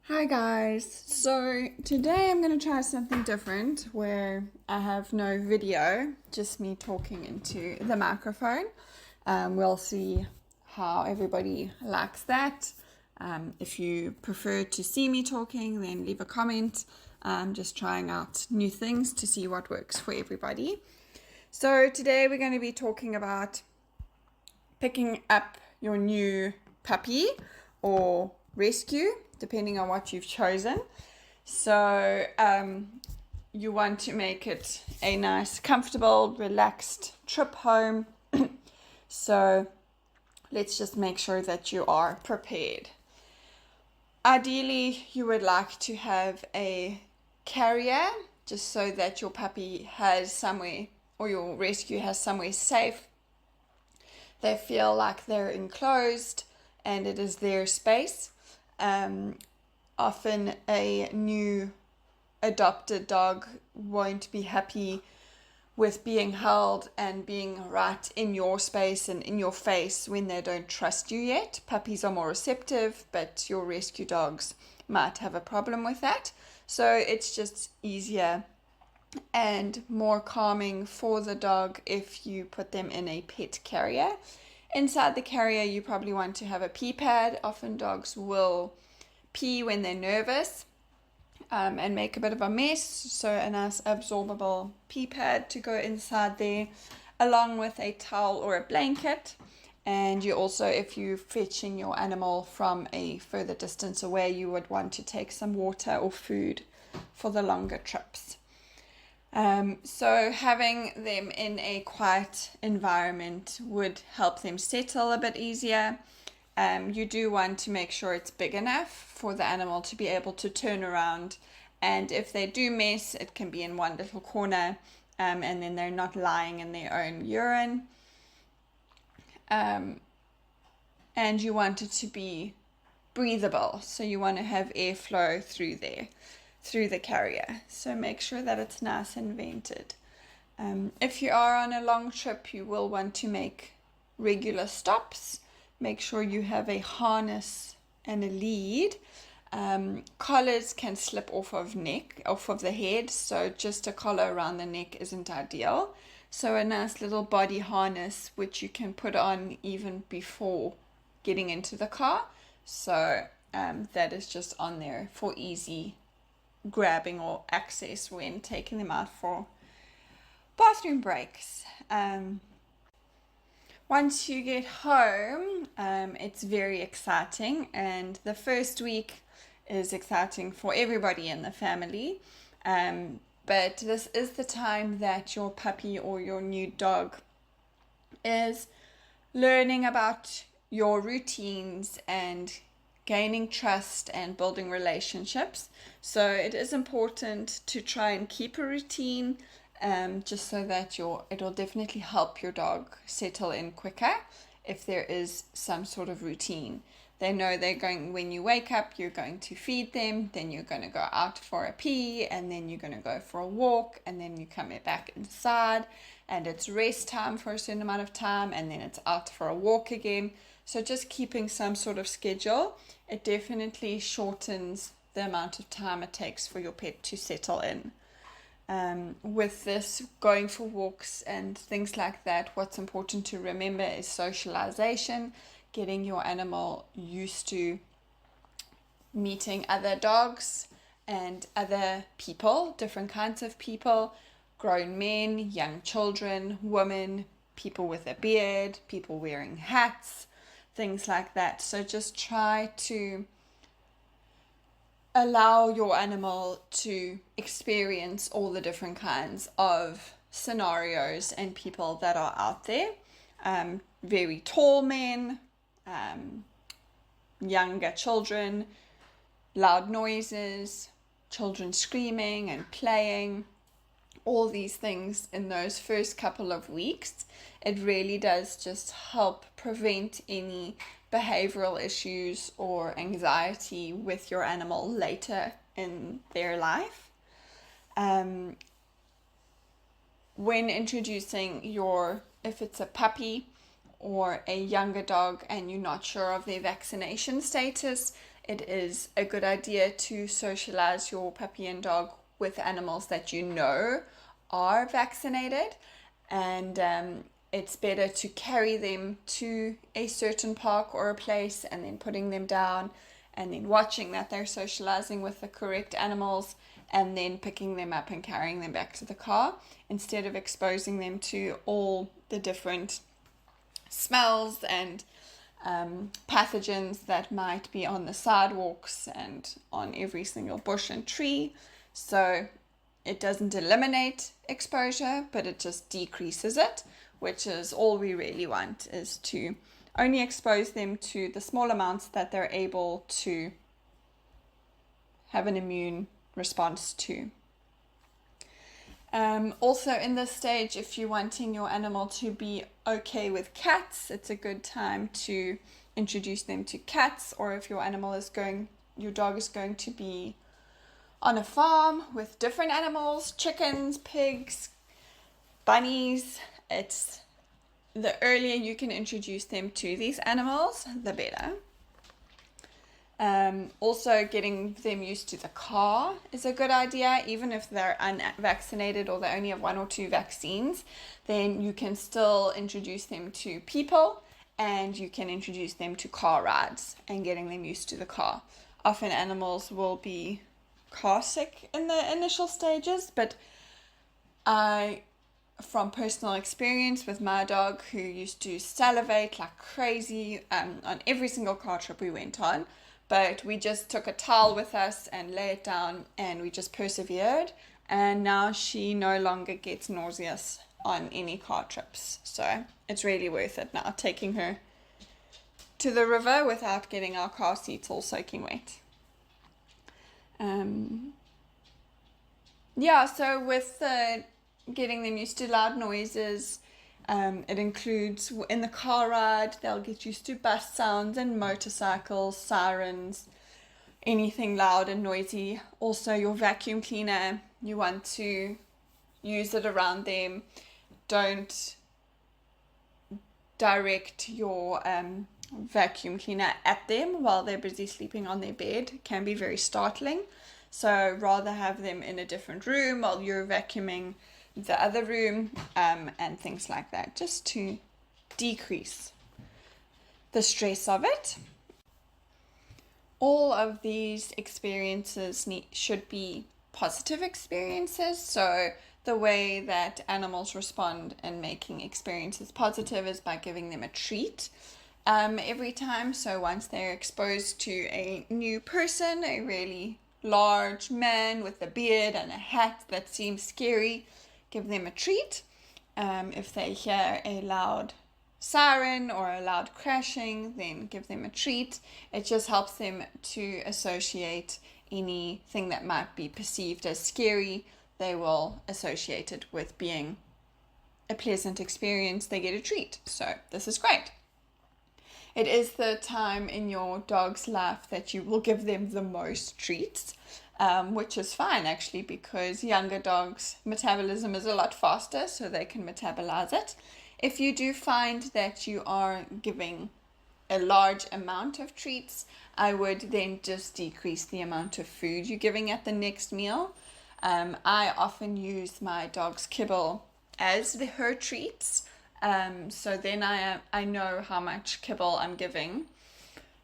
Hi guys, so today I'm going to try something different where I have no video, just me talking into the microphone. We'll see how everybody likes that. If you prefer to see me talking, then leave a comment. I'm just trying out new things to see what works for everybody. So today we're going to be talking about picking up your new puppy or rescue, depending on what you've chosen. So you want to make it a nice, comfortable, relaxed trip home. So let's just make sure that you are prepared. Ideally, you would like to have a carrier just so that your puppy has somewhere or your rescue has somewhere safe. They feel like they're enclosed and it is their space. Often a new adopted dog won't be happy with being held and being right in your space and in your face when they don't trust you yet. Puppies are more receptive, but your rescue dogs might have a problem with that. So it's just easier and more calming for the dog if you put them in a pet carrier. Inside the carrier, you probably want to have a pee pad. Often dogs will pee when they're nervous and make a bit of a mess. So a nice absorbable pee pad to go inside there, along with a towel or a blanket. And you also, if you're fetching your animal from a further distance away, you would want to take some water or food for the longer trips. So having them in a quiet environment would help them settle a bit easier. You do want to make sure it's big enough for the animal to be able to turn around, and if they do mess, it can be in one little corner, and then they're not lying in their own urine. And you want it to be breathable, so you want to have airflow through there, through the carrier. So make sure that it's nice and vented. If you are on a long trip, you will want to make regular stops. Make sure you have a harness and a lead. Collars can slip off of the head, so just a collar around the neck isn't ideal. So a nice little body harness which you can put on even before getting into the car. So that is just on there for easy grabbing or access when taking them out for bathroom breaks. Once you get home, it's very exciting, and the first week is exciting for everybody in the family. But this is the time that your puppy or your new dog is learning about your routines and gaining trust and building relationships. So it is important to try and keep a routine, just so that it'll definitely help your dog settle in quicker if there is some sort of routine. They know they're going, when you wake up, you're going to feed them, then you're going to go out for a pee, and then you're going to go for a walk, and then you come back inside, and it's rest time for a certain amount of time, and then it's out for a walk again. So just keeping some sort of schedule, it definitely shortens the amount of time it takes for your pet to settle in. With this, going for walks and things like that, what's important to remember is socialization, getting your animal used to meeting other dogs and other people, different kinds of people, grown men, young children, women, people with a beard, people wearing hats, things like that. So just try to allow your animal to experience all the different kinds of scenarios and people that are out there. Very tall men, younger children, loud noises, children screaming and playing, all these things in those first couple of weeks. It really does just help prevent any behavioral issues or anxiety with your animal later in their life. When introducing if it's a puppy or a younger dog and you're not sure of their vaccination status, it is a good idea to socialize your puppy and dog with animals that you know are vaccinated, and it's better to carry them to a certain park or a place and then putting them down and then watching that they're socializing with the correct animals and then picking them up and carrying them back to the car, instead of exposing them to all the different smells and pathogens that might be on the sidewalks and on every single bush and tree. So it doesn't eliminate exposure, but it just decreases it, which is all we really want, is to only expose them to the small amounts that they're able to have an immune response to. Also in this stage, if you're wanting your animal to be okay with cats, it's a good time to introduce them to cats. Or if your dog is going to be on a farm with different animals, chickens, pigs, bunnies, it's the earlier you can introduce them to these animals, the better. Also, getting them used to the car is a good idea. Even if they're unvaccinated or they only have 1 or 2 vaccines, then you can still introduce them to people, and you can introduce them to car rides and getting them used to the car. Often animals will be car sick in the initial stages, but from personal experience with my dog, who used to salivate like crazy on every single car trip we went on, but we just took a towel with us and lay it down and we just persevered, and now she no longer gets nauseous on any car trips. So it's really worth it now, taking her to the river without getting our car seats all soaking wet. So with getting them used to loud noises, it includes in the car ride, they'll get used to bus sounds and motorcycles, sirens, anything loud and noisy. Also your vacuum cleaner, you want to use it around them. Don't direct your vacuum cleaner at them while they're busy sleeping on their bed. It can be very startling. So rather have them in a different room while you're vacuuming the other room, and things like that, just to decrease the stress of it. All of these experiences should be positive experiences. So the way that animals respond in making experiences positive is by giving them a treat every time. So once they're exposed to a new person, a really large man with a beard and a hat that seems scary, give them a treat. If they hear a loud siren or a loud crashing, then give them a treat. It just helps them to associate anything that might be perceived as scary. They will associate it with being a pleasant experience. They get a treat. So this is great. It is the time in your dog's life that you will give them the most treats, which is fine actually, because younger dogs' metabolism is a lot faster, so they can metabolize it. If you do find that you are giving a large amount of treats, I would then just decrease the amount of food you're giving at the next meal. I often use my dog's kibble as her treats. So then I know how much kibble I'm giving.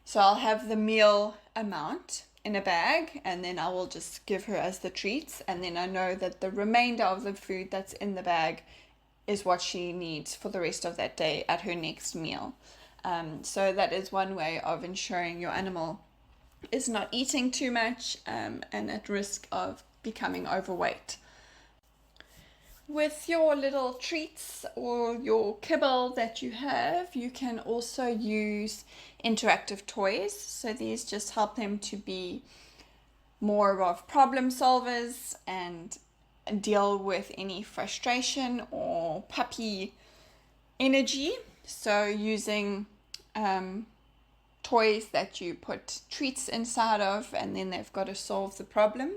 So I'll have the meal amount in a bag, and then I will just give her as the treats, and then I know that the remainder of the food that's in the bag is what she needs for the rest of that day at her next meal. So that is one way of ensuring your animal is not eating too much and at risk of becoming overweight. With your little treats or your kibble that you have, you can also use interactive toys. So these just help them to be more of problem solvers and deal with any frustration or puppy energy. So using toys that you put treats inside of, and then they've got to solve the problem.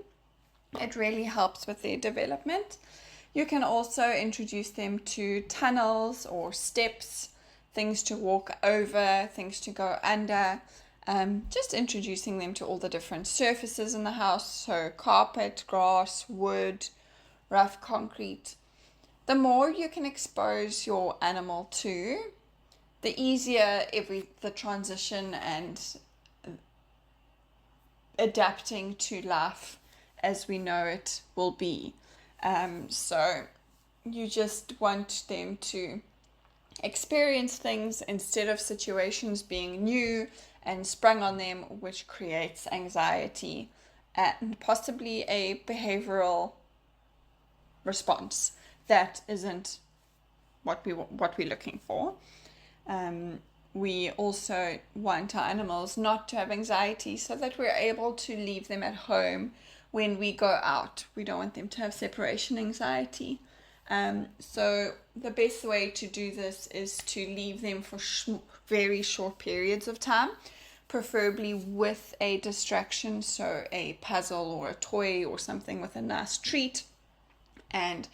It really helps with their development. You can also introduce them to tunnels or steps, things to walk over, things to go under. Just introducing them to all the different surfaces in the house, so carpet, grass, wood, rough concrete. The more you can expose your animal to, the easier the transition and adapting to life as we know it will be. So you just want them to experience things instead of situations being new and sprung on them, which creates anxiety and possibly a behavioral response that isn't what we're looking for. We also want our animals not to have anxiety so that we're able to leave them at home when we go out. We don't want them to have separation anxiety. So the best way to do this is to leave them for very short periods of time, preferably with a distraction, so a puzzle or a toy or something with a nice treat. And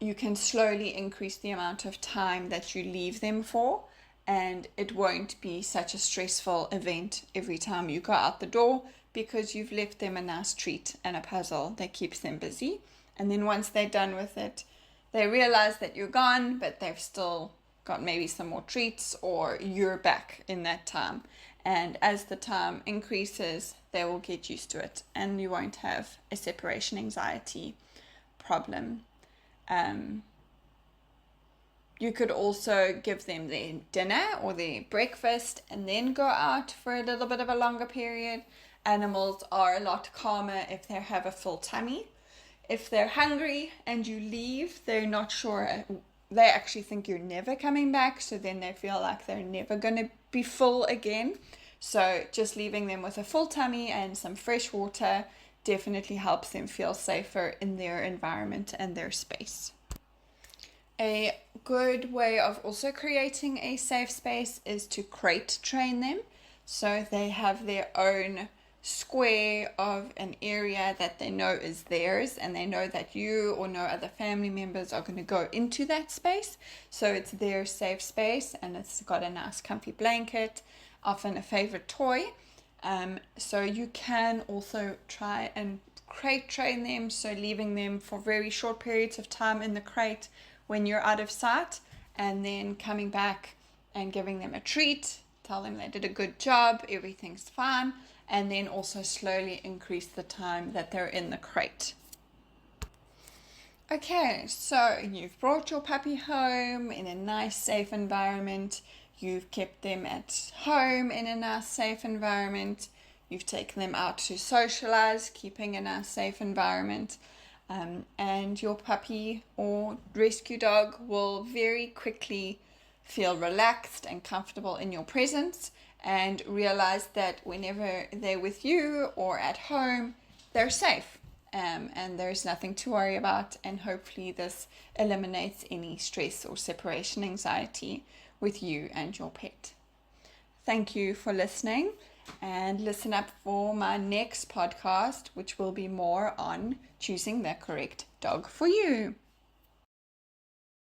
you can slowly increase the amount of time that you leave them for, and it won't be such a stressful event every time you go out the door because you've left them a nice treat and a puzzle that keeps them busy. And then once they're done with it, they realize that you're gone, but they've still got maybe some more treats, or you're back in that time. And as the time increases, they will get used to it and you won't have a separation anxiety problem. You could also give them their dinner or their breakfast and then go out for a little bit of a longer period. Animals are a lot calmer if they have a full tummy. If they're hungry and you leave, they're not sure. They actually think you're never coming back, so then they feel like they're never going to be full again. So just leaving them with a full tummy and some fresh water definitely helps them feel safer in their environment and their space. A good way of also creating a safe space is to crate train them. So they have their own square of an area that they know is theirs, and they know that you or no other family members are going to go into that space. So it's their safe space, and it's got a nice comfy blanket, often a favorite toy. So you can also try and crate train them, so leaving them for very short periods of time in the crate when you're out of sight, and then coming back and giving them a treat, tell them they did a good job, everything's fine, and then also slowly increase the time that they're in the crate. Okay, so you've brought your puppy home in a nice, safe environment. You've kept them at home in a nice, safe environment. You've taken them out to socialize, keeping a nice, safe environment. And your puppy or rescue dog will very quickly feel relaxed and comfortable in your presence and realize that whenever they're with you or at home, they're safe. And there's nothing to worry about, and hopefully this eliminates any stress or separation anxiety with you and your pet. Thank you for listening, and listen up for my next podcast, which will be more on choosing the correct dog for you.